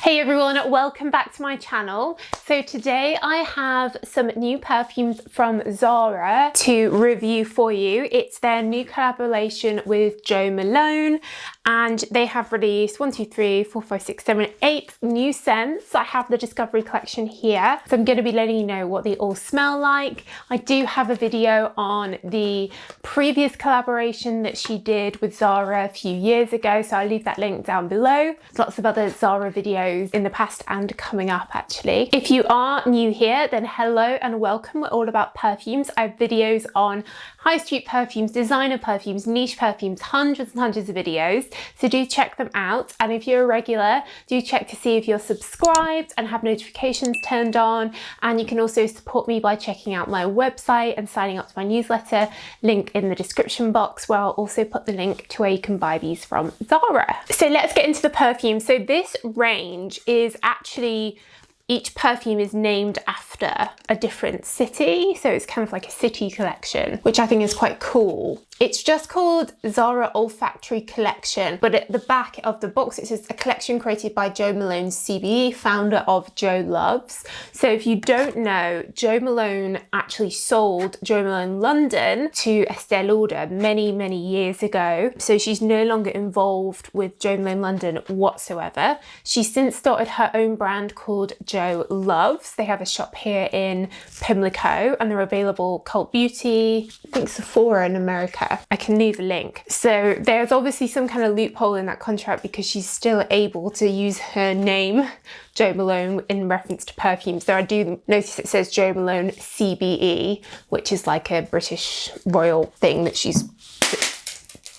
Hey everyone, welcome back to my channel. So today I have some new perfumes from ZARA to review for you. It's their new collaboration with Jo Malone, and they have released 8 new scents. I have the Discovery collection here, so I'm going to be letting you know what they all smell like. I do have a video on the previous collaboration that she did with ZARA a few years ago, so I'll leave that link down below. There's lots of other ZARA videos in the past and coming up actually. If you are new here, then hello and welcome. We're all about perfumes. I have videos on high street perfumes, designer perfumes, niche perfumes, hundreds and hundreds of videos, so do check them out. And if you're a regular, do check to see if you're subscribed and have notifications turned on. And you can also support me by checking out my website and signing up to my newsletter, link in the description box, where I'll also put the link to where you can buy these from ZARA. So let's get into the perfume. So this range is actually, each perfume is named after a different city, so it's kind of like a city collection, which I think is quite cool. It's just called ZARA Olfactory Collection, but at the back of the box it says a collection created by Jo Malone, CBE, founder of Jo Loves. So if you don't know, Jo Malone actually sold Jo Malone London to Estee Lauder many years ago, so she's no longer involved with Jo Malone London whatsoever. She's since started her own brand called Jo Loves. They have a shop here in Pimlico and they're available Cult Beauty, I think Sephora in America. I can leave a link. So there's obviously some kind of loophole in that contract because she's still able to use her name, Jo Malone, in reference to perfumes. So I do notice it says Jo Malone CBE, which is like a British royal thing that she's...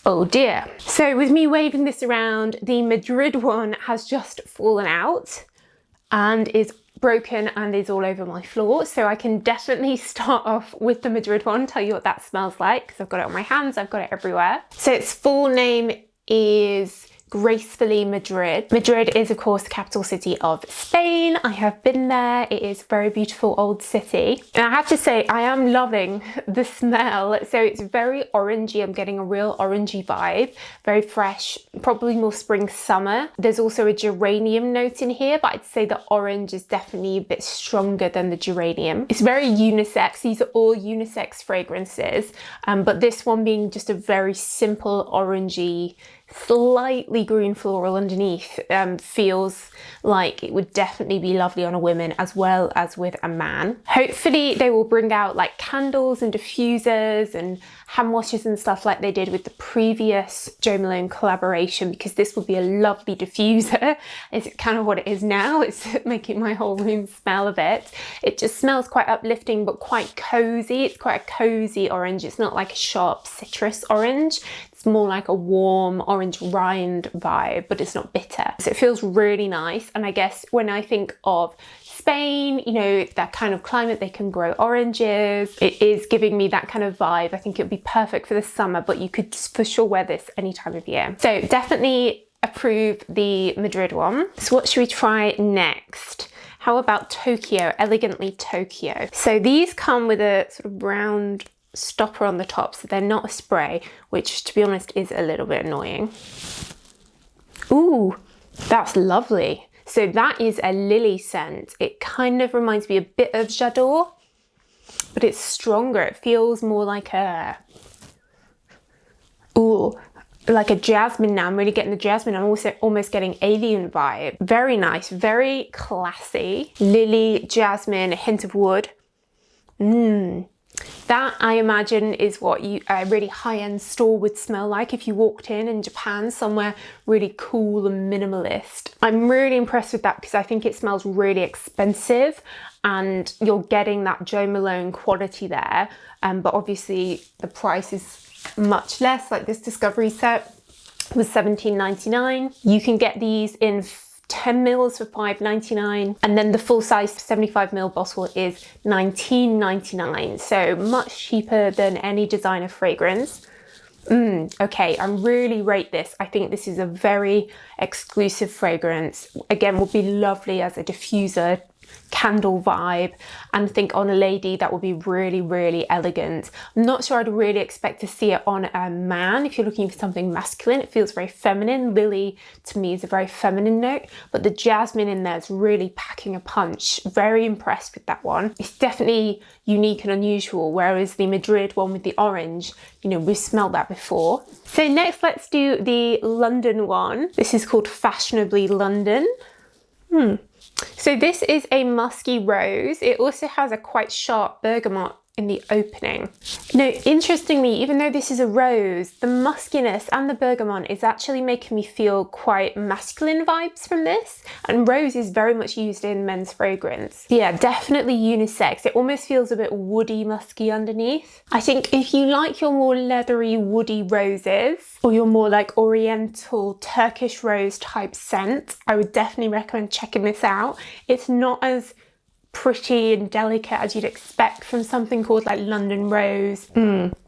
Oh dear. So with me waving this around, the Madrid one has just fallen out and is broken and is all over my floor, so I can definitely start off with the Madrid one, tell you what that smells like, because I've got it on my hands, I've got it everywhere. So its full name is Gracefully Madrid. Madrid is of course the capital city of Spain. I have been there. It is a very beautiful old city. And I have to say, I am loving the smell. So it's very orangey. I'm getting a real orangey vibe. Very fresh, probably more spring summer. There's also a geranium note in here, but I'd say the orange is definitely a bit stronger than the geranium. It's very unisex. These are all unisex fragrances, but this one being just a very simple orangey, slightly green floral underneath, feels like it would definitely be lovely on a woman as well as with a man. Hopefully they will bring out like candles and diffusers and hand washes and stuff like they did with the previous Jo Malone collaboration, because this would be a lovely diffuser. It's kind of what it is now. It's making my whole room smell a bit. It just smells quite uplifting but quite cozy. It's quite a cozy orange. It's not like a sharp citrus orange. It's more like a warm orange rind vibe, but it's not bitter. So it feels really nice. And I guess when I think of Spain, you know, that kind of climate, they can grow oranges. It is giving me that kind of vibe. I think it would be perfect for the summer, but you could for sure wear this any time of year. So definitely approve the Madrid one. So what should we try next? How about Tokyo, Elegantly Tokyo? So these come with a sort of round stopper on the top, so they're not a spray, which to be honest is a little bit annoying. Ooh, that's lovely. So that is a lily scent. It kind of reminds me a bit of J'adore, but it's stronger. It feels more like a, ooh, like a jasmine now. I'm really getting the jasmine. I'm also almost getting alien vibe. Very nice, very classy. Lily, jasmine, a hint of wood. That, I imagine, is what a really high-end store would smell like if you walked in Japan, somewhere really cool and minimalist. I'm really impressed with that because I think it smells really expensive and you're getting that Jo Malone quality there, but obviously the price is much less. Like this Discovery set was $17.99. You can get these in 10 mils for $5.99, and then the full size 75 ml bottle is $19.99, so much cheaper than any designer fragrance. Okay, I really rate this. I think this is a very exclusive fragrance. Again, would be lovely as a diffuser, candle vibe, and think on a lady that would be really, really elegant. I'm not sure I'd really expect to see it on a man. If you're looking for something masculine, it feels very feminine. Lily to me is a very feminine note, but the jasmine in there is really packing a punch. Very impressed with that one. It's definitely unique and unusual, whereas the Madrid one with the orange, you know, we've smelled that before. So next, let's do the London one. This is called Fashionably London. So this is a musky rose. It also has a quite sharp bergamot in the opening. Now, interestingly, even though this is a rose, the muskiness and the bergamot is actually making me feel quite masculine vibes from this. And rose is very much used in men's fragrance. Yeah, definitely unisex. It almost feels a bit woody, musky underneath. I think if you like your more leathery, woody roses, or your more like oriental Turkish rose type scent, I would definitely recommend checking this out. It's not as pretty and delicate as you'd expect from something called like London Rose.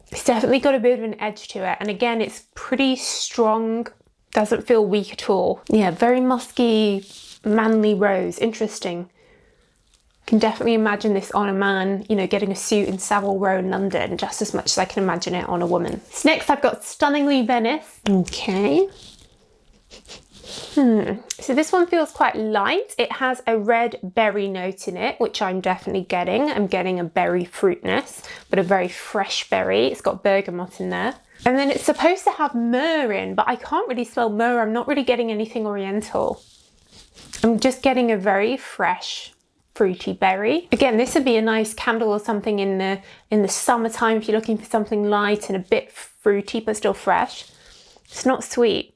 It's definitely got a bit of an edge to it, and again, it's pretty strong, doesn't feel weak at all. Yeah, very musky, manly rose. Interesting. Can definitely imagine this on a man, you know, getting a suit in Savile Row in London, just as much as I can imagine it on a woman. So next I've got Stunningly Venice. Okay. So this one feels quite light. It has a red berry note in it, which I'm definitely getting. I'm getting a berry fruitness, but a very fresh berry. It's got bergamot in there. And then it's supposed to have myrrh in, but I can't really smell myrrh. I'm not really getting anything oriental. I'm just getting a very fresh, fruity berry. Again, this would be a nice candle or something in the summertime if you're looking for something light and a bit fruity, but still fresh. It's not sweet.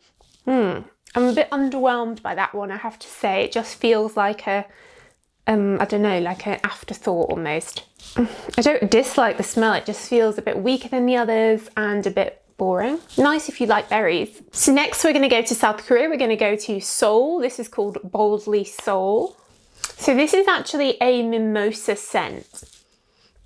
I'm a bit underwhelmed by that one, I have to say. It just feels like a, I don't know, like an afterthought almost. I don't dislike the smell, it just feels a bit weaker than the others and a bit boring. Nice if you like berries. So next we're going to go to South Korea. We're going to go to Seoul. This is called Boldly Seoul. So this is actually a mimosa scent,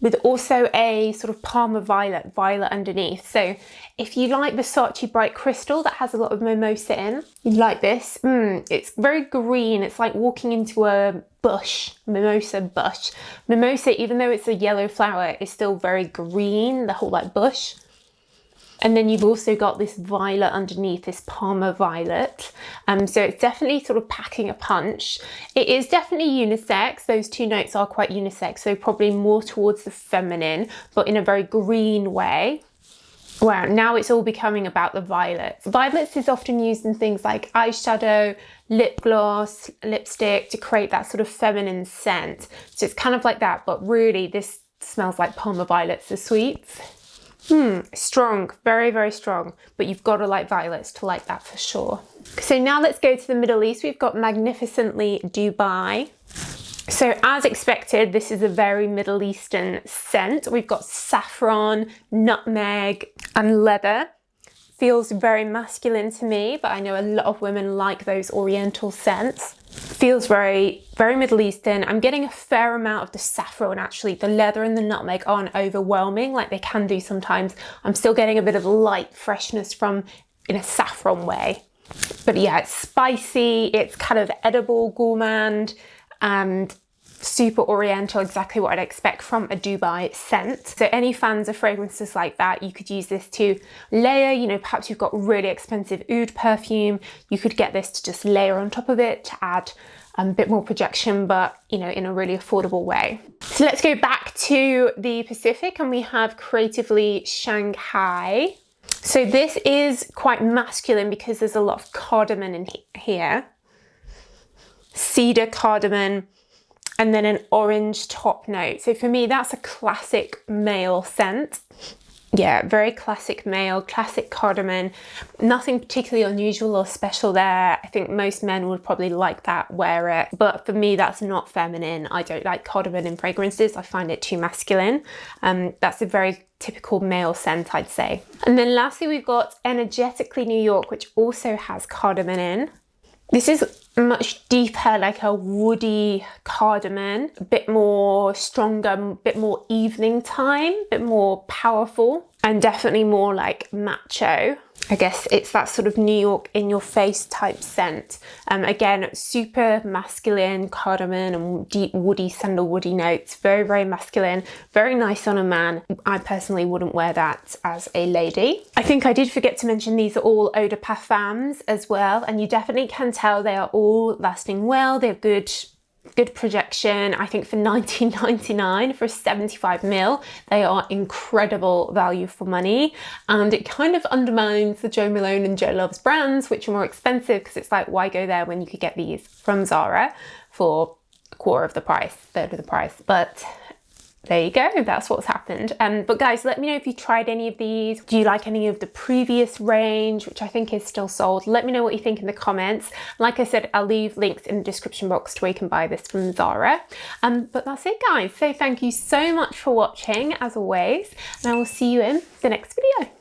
with also a sort of Parma violet underneath. So if you like Versace Bright Crystal that has a lot of mimosa in, you'd like this. It's very green. It's like walking into a bush, mimosa bush. Mimosa, even though it's a yellow flower, is still very green, the whole like bush. And then you've also got this violet underneath, this Parma violet. So it's definitely sort of packing a punch. It is definitely unisex. Those two notes are quite unisex, so probably more towards the feminine, but in a very green way. Wow, now it's all becoming about the violets. Violets is often used in things like eyeshadow, lip gloss, lipstick to create that sort of feminine scent. So it's kind of like that, but really this smells like Parma violets, the sweets. Strong, very, very strong, but you've got to like violets to like that for sure. So now let's go to the Middle East. We've got Magnificently Dubai. So as expected, this is a very Middle Eastern scent. We've got saffron, nutmeg, and leather. Feels very masculine to me, but I know a lot of women like those oriental scents. Feels very, very Middle Eastern. I'm getting a fair amount of the saffron actually. The leather and the nutmeg aren't overwhelming like they can do sometimes. I'm still getting a bit of light freshness from in a saffron way. But yeah, it's spicy, it's kind of edible, gourmand, and super oriental, exactly what I'd expect from a Dubai scent. So any fans of fragrances like that, you could use this to layer, you know, perhaps you've got really expensive oud perfume, you could get this to just layer on top of it to add a bit more projection, but you know, in a really affordable way. So let's go back to the Pacific and we have Creatively Shanghai. So this is quite masculine because there's a lot of cardamom in here. Cedar, cardamom, and then an orange top note. So for me, that's a classic male scent. Yeah, very classic male, classic cardamom. Nothing particularly unusual or special there. I think most men would probably like that, wear it. But for me, that's not feminine. I don't like cardamom in fragrances. I find it too masculine. That's a very typical male scent, I'd say. And then lastly, we've got Energetically New York, which also has cardamom in. This is much deeper, like a woody cardamom, a bit more stronger, a bit more evening time, a bit more powerful, and definitely more like macho. I guess it's that sort of New York in your face type scent. Again, super masculine, cardamom and deep woody, sandalwoody notes. Very, very masculine, very nice on a man. I personally wouldn't wear that as a lady. I think I did forget to mention these are all eau de parfums as well, and you definitely can tell they are all lasting well. They're good projection. I think for $19.99 for a 75ml, they are incredible value for money, and it kind of undermines the Jo Malone and Jo Loves brands, which are more expensive, because it's like, why go there when you could get these from Zara for a quarter of the price, third of the price. But there you go, that's what's happened. But guys, let me know if you tried any of these. Do you like any of the previous range, which I think is still sold? Let me know what you think in the comments. Like I said, I'll leave links in the description box to where you can buy this from Zara. But that's it, guys. So thank you so much for watching, as always, and I will see you in the next video.